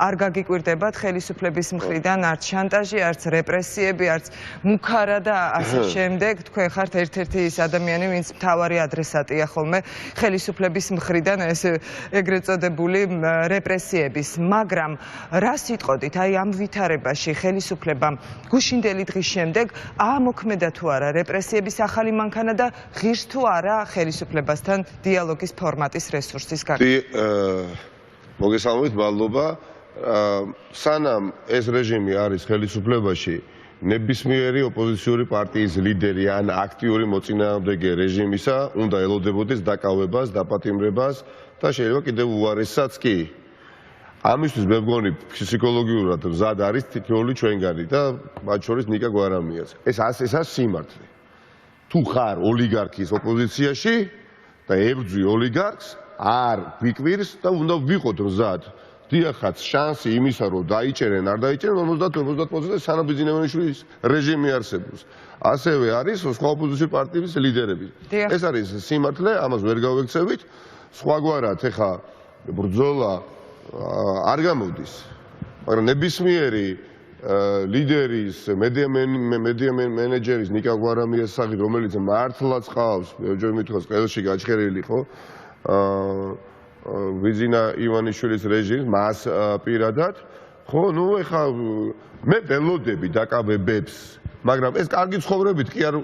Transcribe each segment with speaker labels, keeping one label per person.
Speaker 1: არ გაგიკვირდებათ ხელისუფლების მხრიდან არც შანტაჟი, არც რეპრესიები, არც მუქარა და ასე შემდეგ. თქვენ ხართ ერთ-ერთი ის ადამიანი, ვინც მთავარი ადრესატია ხოლმე ხელისუფლების მხრიდან ეს ეგრეთ წოდებული რეპრესიების. მაგრამ რა სიტყოდით, აი ამ ვითარებაში ხელისუფლებამ გუშინდელი დღის შემდეგ აამოქმედა თუ არა რეპრესიების ახალი მანქანა და ღირს თუ არა ხელისუფლებასთან დიალოგის ფორმატის რესურსის გაკეთება.
Speaker 2: მოგესალმებით, მადლობა. სანამ ეს რეჟიმი არის ხელისუფლებაში, ნებისმიერი ოპოზიციური პარტიის ლიდერი ან აქტიური მოწინააღმდეგე რეჟიმისა უნდა ელოდებოდეს დაკავებას, დაპატიმრებას და შეიძლება კიდევ უარესსაც კი. ამისთვის მე მგონი ფსიქოლოგიურად მზად არის თითოეული ჩვენგანი და მათ შორის ნიკა გვარამიას. ეს სიმართლე. თუ ხარ ოლიგარქის ოპოზიციაში და ებრძვი ოლიგარქს, არ ვიკვირს და უნდა ვიყოთ მზად. დიახაც შანსი იმისა, რომ დაიჭერენ, არ დაიჭერენ 50% სანამ ბიზნესმენის რეჟიმი არსებობს. ასევე არის სხვა ოპოზიციური პარტიების ლიდერები. ეს არის სიმართლე, ამას ვერ გავექცევით. სხვაგვარად ეხა ბრძოლა არ გამოდის. მაგრამ ნებისმიერი ლიდერის, მედია მენეჯერის ნიკა გვარამიას სახით, რომელიც მართლაც ყავს, ჯერ მithwas ყელში გაჩხერილი, ხო? ვიზინა ივანიშვილის რეჟიმს მას პირადად, ხო, ნუ ეხა მე ველოდები დაკავებებს, მაგრამ ეს კარგი ცხოვრებით კი არ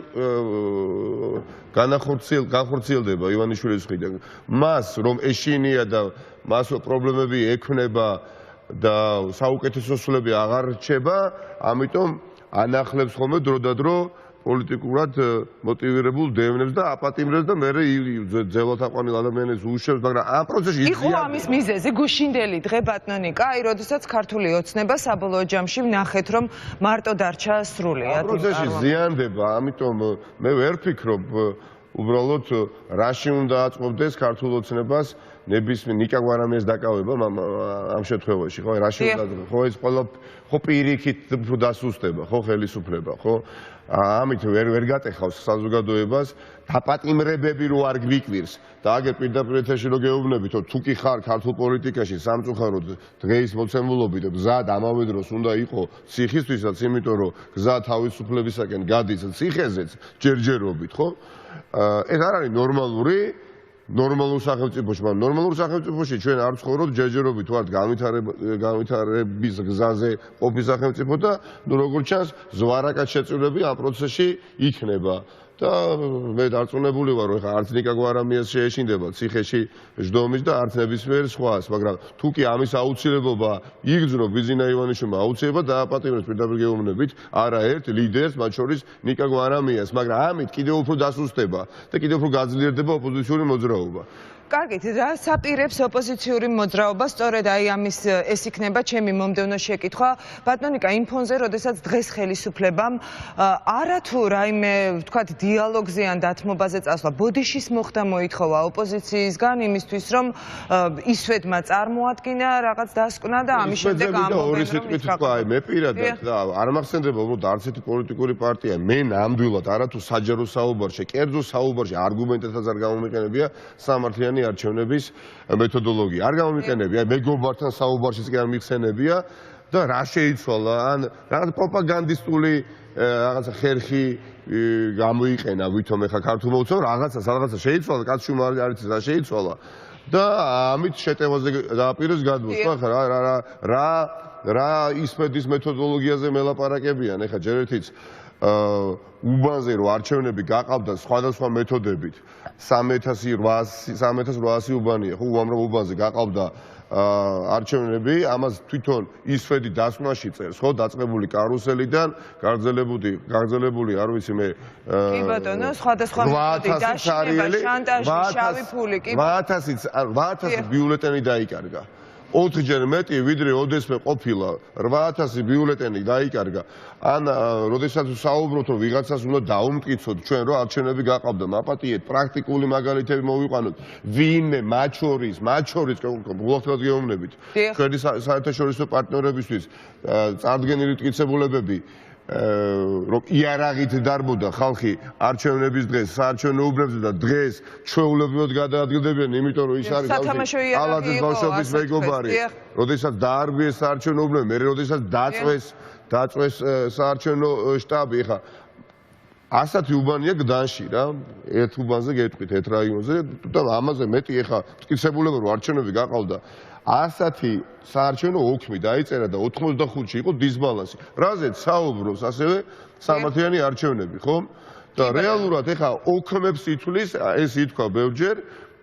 Speaker 2: განახორციელდება ივანიშვილის მხრიდან. მას რომ ეშინია და მას პრობლემები ექნება და საუკეთესოსულები აღარ რჩება, ამიტომ ანახლებს ხოლმე დრო და დრო პოლიტიკურად მოტივირებულ დევნებს და აპატიმრებს და მე ძელოთ აყვანილ ადამიანებს უშევს, მაგრამ ამ პროცესში
Speaker 1: იყო ამის მიზეზი გუშინდელი დღე ბატონიკა, აი როდესაც ქართული ოცნება საბოლოო ჯამში ვნახეთ, რომ მარტო დარჩა სრულიად.
Speaker 2: ამ პროცესში ზიანდება, ამიტომ მე ვერ ვფიქრობ უბრალოდ რაში უნდა აწყობდეს ქართულ ოცნებას ნებისმიერ ნიკა გვარამიას დაკავება ამ შემთხვევაში, ხო, რაში უნდა, ხო, ეს ყველა ხო პირიქით დასუსტება, ხო, ხელისუფლება, ხო? ამით ვერ გატეხავს საზოგადოებას დაპატიმრებები რო არ გვიკვირს და აგერ პირდაპირ ეთერში რო გეუბნებით, რომ თუ კი ხარ ქართულ პოლიტიკაში სამწუხაროდ დღეის მოცემულობით გზად ამავე დროს უნდა იყო ციხისთვისაც, იმიტომ რომ გზა თავისუფლებისაკენ გადის ციხეზეც ჯერჯერობით, ხო? ეს არ არის ნორმალური ნორმალურ სახელმწიფოში, მაგრამ ნორმალურ სახელმწიფოში ჩვენ არ ვცხოვრობთ ჯერჯერობით ვართ განვითარების გზაზე ყოფი სახელმწიფო და ნუ როგორც ჩანს ზვარაკად შეწირვები ამ პროცესში იქნება. და მე დარწმუნებული ვარ, რომ ეხლა არც ნიკა გვარამიას შეეშინდება ციხეში ჟდომის და არც ნებისმიერ სხვას, მაგრამ თუ კი ამის აუცილებლობა იგრძნო ბიზინა ივანიშვილმა აუცილებლად დააპატიმროს პირდაპირ გეუბნებით არაერთ ლიდერს, მათ შორის ნიკა გვარამიას, მაგრამ ამით კიდევ უფრო დასუსტება და კიდევ უფრო გაძლიერდება ოპოზიციური მოძრაობა.
Speaker 1: კარგით, რა საპირებს ოპოზიციური მოძრაობა, სწორედ აი ამის ეს იქნება ჩემი მომდევნო შეკითხვა. ბატონიკა, იმ ფონზე, როდესაც დღეს ხელისუფლებამ არა თუ რაიმე, ვთქვათ, დიალოგზე ან დათმობაზე წასვლა, ბოდიშის მოხდა მოითხოვა ოპოზიციისგან იმისთვის, რომ ისვედმა წარმოადგინა რაღაც დასკვნა და ამის შემდეგ
Speaker 2: ამბობენ, რომ მე პირადად და არ მახსენდება უბრალოდ არც ერთი პოლიტიკური პარტია, მე ნამდვილად არა თუ საჯარო საუბარში, კერძო საუბარში არგუმენტებსაც არ გამომიყენებია სამართლიანი არჩევნების მეთოდოლოგია. არ გამომიყენებია, მეგობართან საუბარშიც კი არ მიხსენებია და რა შეიცვალა, ან რაღაც პროპაგანდისტული რაღაცა ხერხი გამოიყენა, ვითომ ეხა ქართულ მოუწევ რაღაცა შეიცვალა, კაცში არ იცის რა შეიცვალა და ამით შეტევაზე დააპირეს გადმოს. რა ისმედის მეთოდოლოგიაზე მელაპარაკებიან, ეხა ჯერ ერთიც უბანზე რომ არჩევნები გაყავდა სხვადასხვა მეთოდებით 3800 უბანია, ხო, უამრავ უბანზე გაყავდა არჩევნები, ამას თვითონ ისვედი დასკვნაში წერს, ხო, დაწყებული კარუსელიდან, გაგრძელებული, არ ვიცი მე,
Speaker 1: კი ბატონო, სხვადასხვა მეთოდი, დაშინება, შანტაჟი, შავი ფული, კი
Speaker 2: 8000 ბიულეტენი დაიკარგა. 4-ჯერ მეტი, ვიდრე ოდესმე ყოფილა 8000 ბიულეტენი დაიკარგა. ან როდესაც საუბრობთ, რომ ვიღაცას უნდა დაუმტკიცოთ ჩვენ, რომ არჩევნები გაყავდა, მაპატიეთ, პრაქტიკული მაგალითები მოვიყვანოთ. ვინმე მათ შორის გულახდილად გეუბნებით, ჩვენი საერთაშორისო პარტნიორებისთვის წარდგენილი მტკიცებულებები რომ იარაღით დარბოდა ხალხი არჩევნების დღეს, საარჩევნო უბნებზე და დღეს ჩვეულებრივად გადაადგილდებიან, იმიტომ რომ ის არის ალაძის ბავშვობის მეგობარი. როდესაც დაარბიეს საარჩევნო უბნები, მე როდესაც დაწვეს საარჩევნო შტაბი, ხა ასეთი უბანია გდანში რა, ერთ უბანზე გეტყვით, ერთ რაიონზე და ამაზე მეტი ეხა მტკიცებულება რომ არჩევნები გაყავდა. ასეთი საარჩევნო ოქმი დაიწერა და 85-ში იყო დისბალანსი. რაზეც საუბრობს ასევე სამართლიანი არჩევნები, ხო? და რეალურად ეხა ოქმებს ითვლის, ეს ითქვა ბევრჯერ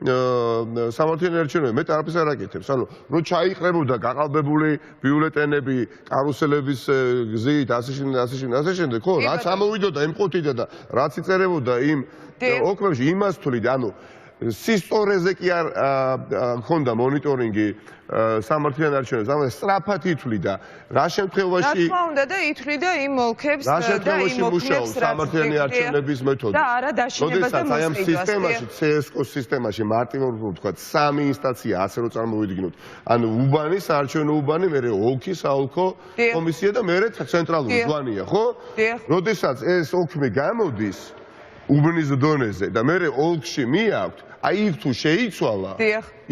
Speaker 2: სამართლიანი არჩევნები, მე არაფერს არ აკეთებს. ანუ რო ჩაიყრებოდა გაყალბებული ბიულეტენები კარუსელების გზით, ასე შემდეგ, ხო, რაც ამოვიდოდა ემყუთიდა და რაც იწერებოდა იმ ოქმებში, იმას თვლიდა, ანუ სისტორეზე კი არ ჰქონდა მონიტორინგი სამართლიან არჩევნებს, ანუ სწრაფად ითვლიდა. რა შემთხვევაში
Speaker 1: რა თქმა უნდა და ითვლიდა იმ ოლქებს
Speaker 2: და იმ ოქმებს სამართლიანი არჩევნების მეთოდი.
Speaker 1: და არა დაშინება და
Speaker 2: მოსყიდვა. ამ სისტემაში, CSKO სისტემაში მარტივად ვთქვათ, 3 ინსტანცია, ასე რომ წარმოვიდგინოთ. ანუ უბანი, საარჩევნო უბანი, მერე ოლქი, საოლქო კომისია და მერე ცენტრალური ზვანია, ხო? როდესაც ეს ოქმი გამოდის უბნის დონეზე და მერე ოლქში მიაქვთ, აი იქ თუ შეიცვალა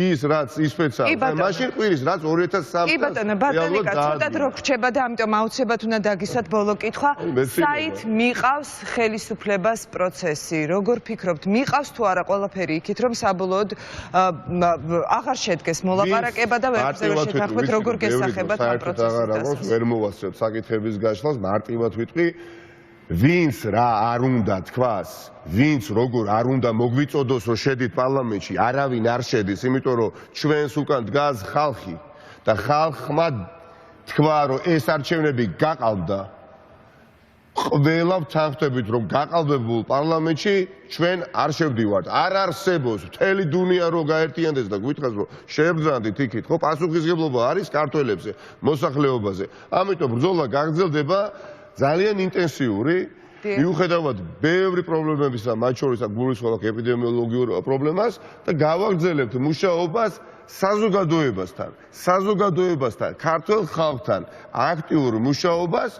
Speaker 2: ის რაც ისპეცალ და მაშინ ყვირის რაც 2003
Speaker 1: კი ბატონო ბატონიკა ცოტად რო ხრჩება და ამიტომ აუცილებლად უნდა დაგისვათ ბოლო კითხვა საით მიყავს ხელისუფლებას პროცესი როგორ ფიქრობთ მიყავს თუ არა ყველაფერი იქით რომ საბოლოოდ აღარ შედგეს მოლაპარაკება და ვერზე ვერ შეთანხმდეთ როგორ გესახებათ ამ პროცესს
Speaker 2: ვერ მოვასწრებ საკითხების გაშლას მარტივად ვიტყვი ვინც რა არ უნდა თქვას, ვინც როგორ არ უნდა მოგვიწოდოს, რომ შედით პარლამენტში, არავინ არ შედის, იმიტომ რომ ჩვენს უკან დგას ხალხი და ხალხმა თქვა, რომ ეს არჩევნები გაყალბდა. ყველა ვთანხმდებით, რომ გაყალბებულ პარლამენტში ჩვენ არ შევდივართ. არ არსებობს მთელი დუნია რომ გაერთიანდეს და გვითხრას, რომ შევბრძანდით იქით, ხო, პასუხისმგებლობა არის ქართველებზე, მოსახლეობაზე. ამიტომ ბრძოლა გაგრძელდება ძალიან ინტენსიური, მიუხედავად ბევრი პრობლემებისა, მათ შორისაა გულისხმობ ეპიდემიოლოგიურ პრობლემას და გავაგრძელებთ მუშაობას საზოგადოებასთან, ქართულ ხალხთან, აქტიურ მუშაობას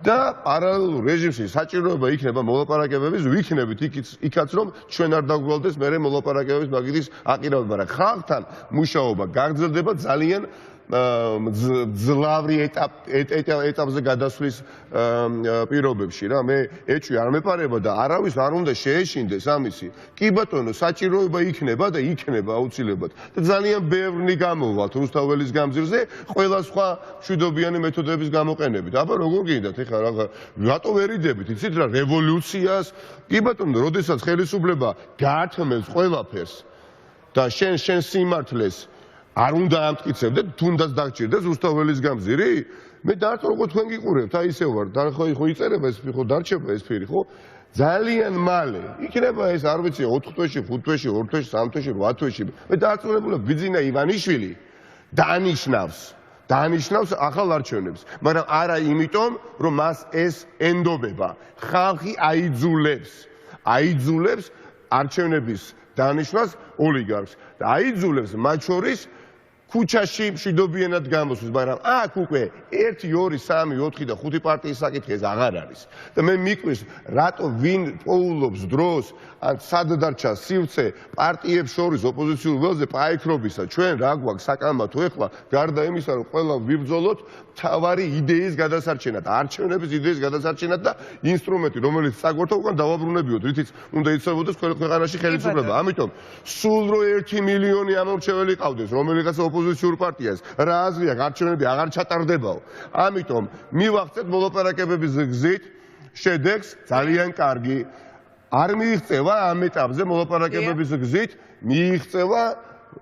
Speaker 2: და პარალელურ რეჟიმში საჭიროება იქნება მოლაპარაკებების, ვიქნებით იქაც რომ ჩვენ არ დაგვგვალდეს მერე მოლაპარაკებების მაგიდის აყირავება, მაგრამ ხალხთან მუშაობა გაგრძელდება ძალიან ძლავრი ეტაპზე გადასვლის პირობებში რა მე ეჭვი არ მეპარება და არავის არ უნდა შეეშინდეს ამისი კი ბატონო საჭიროება იქნება და იქნება აუცილებლად და ძალიან ბევრი გამოვალთ რუსთაველის გამზირზე ყველა სხვა მშვიდობიანი მეთოდების გამოყენებით აბა როგორ გინდათ ეხლა რატო ვერ იდებით იცით რა რევოლუციას კი ბატონო როდესაც ხელისუფლება გაათმევს ყველაფერს და შენ სიმართლეს არ უნდა ამტკიცებდეთ, თუნდაც დაგჭირდეს რუსთაველის გამზირი? მე დარწმუნ როგორ თქვენ გიყურებთ, აი ისე ვარ, და ხო იწერება ეს ხო დარჩება ეს ფერი, ხო? ძალიან მალე. იქნება ეს არ ვიცი 4 თვეში, 5 თვეში, 2 თვეში, 3 თვეში, 8 თვეში. მე დარწმუნებული ვარ, ბიძინა ივანიშვილი დაანიშნავს ახალ არჩევნებს, მაგრამ არა იმიტომ, რომ მას ეს ენდობება. ხალხი აიძულებს არჩევნების დაანიშნავს ოლიგარქს და აიძულებს მათ შორის ქუჩაში მშვიდობიანად გამოსვლის, მაგრამ აქ უკვე 1, 2, 3, 4 და 5 პარტიის საკითხი ეს აღარ არის. და მე მიკვირს, რატო ვინ პოულობს დროს, ან სად დარჩა სივრცე პარტიებს შორის ოპოზიციურ ველზე პაექრობისა, ჩვენ რა გვაქვს საკამათო ეხლა, გარდა იმისა, რომ ყველა ვიბრძოლოთ თავარი იდეის გადასარჩენად, არჩევნების იდეის გადასარჩენად და ინსტრუმენტი, რომელიც საგვართა უკან დავაბრუნებიოთ, რითიც უნდა იცავდეს ქვეყანაში ხელისუფლება. ამიტომ სულ რო 1 მილიონი ამორჩეველი ყავდეს, რომელიღაც ოპოზიციურ პარტიას, რა აზრი აქვს, არჩევნები აღარ ჩატარდებაო. ამიტომ მივახცეთ მოლაპარაკებების გზით შედეგს ძალიან კარგი. არ მიიღწევა ამ ეტაპზე მოლაპარაკებების გზით, მიიღწევა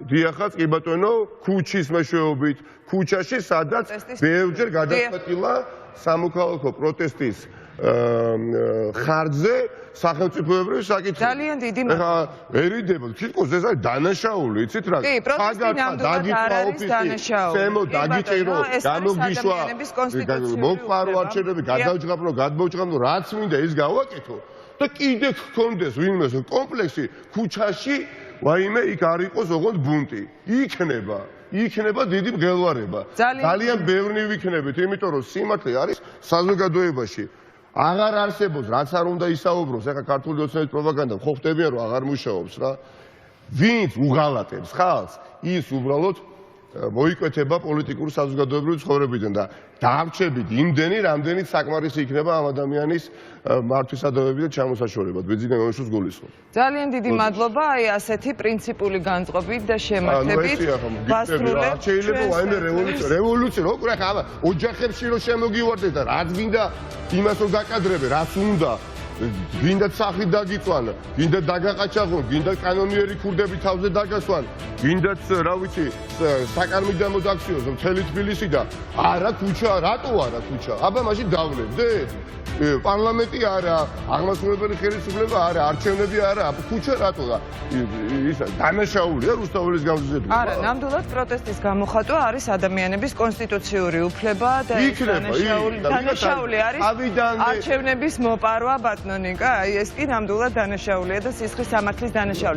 Speaker 2: დიახაც კი ბატონო, ქუჩის მეშვეობით, ქუჩაში, სადაც ბევრჯერ გადაწყვეტილა სამოქალაქო პროტესტის ხარჯზე სახელმწიფოებრივი საკითხი.
Speaker 1: ძალიან დიდი
Speaker 2: მადლობა. ვერიდებოდ, თითქოს ეს არის დანაშაული, იცით რა?
Speaker 1: კი, პროტესტი ნამდვილად არ არის დანაშაული.
Speaker 2: სემო დაგიჭირო, გამოგიშვა, მოგყარო არჩევნები, გადმოვჭრამო, რაც მინდა ის გავაკეთო. და კიდე გქონდეს ვინმეს კომპლექსი ქუჩაში, ვაიმე იქ არ იყოს ოღონდ ბუნტი. იქნება დიდი მღელვარება. ძალიან ბევრი ვიქნებით, იმიტომ რომ სიმართლე არის საზოგადოებაში. აღარ არსებობს, რაც არ უნდა ისაუბროს, ეხლა ქართული ოცნების პროპაგანდა ხო ხდებიან რომ აღარ მუშაობს რა. ვინც უღალატებს ხალხს, ის უბრალოდ მოიკვეთება პოლიტიკური საზოგადოებრივი ცხოვრებიდან და დარჩებით იმდენი, რამდენიც საკმარისი იქნება ამ ადამიანის მართვისადავები და ჩამოსაშორებლად. ბეძინა მეშოს გულისხმობ.
Speaker 1: ძალიან დიდი მადლობა, აი ასეთი პრინციპული განწყობით და შემართებით.
Speaker 2: გასრულებ შეიძლება ვაიმე რევოლუცია, რო ყურე ხა ოჯახებში რო შემოგივარდეთ და რაც გინდა იმას რო გაკადრებე, რაც უნდა გინდა სახლი დაგიწვან, გინდა დაგაყაჩაღონ, გინდა კანონიერი ქურდები თავზე დაგასვან, გინდაც რა ვიცი, საკარმი დამოდაქციოს მთელი თბილისი და არა ქუჩა, რატო არა ქუჩა? აბა მაშინ დავლევდეთ. პარლამენტი არა, აღმასრულებელი ხელისუფლება არა, არჩევნები არა, ქუჩა რატო და ისა დანაშაულია რუსთაველის გამზირდება.
Speaker 1: არა, ნამდვილად პროტესტის გამოხატვა არის ადამიანების კონსტიტუციური უფლება და დანაშაული არის არჩევნების მოპარვა ბატონო ნიკა, აი ეს კი ნამდვილად დანაშაულია და სისხლის სამართლის დანაშაული.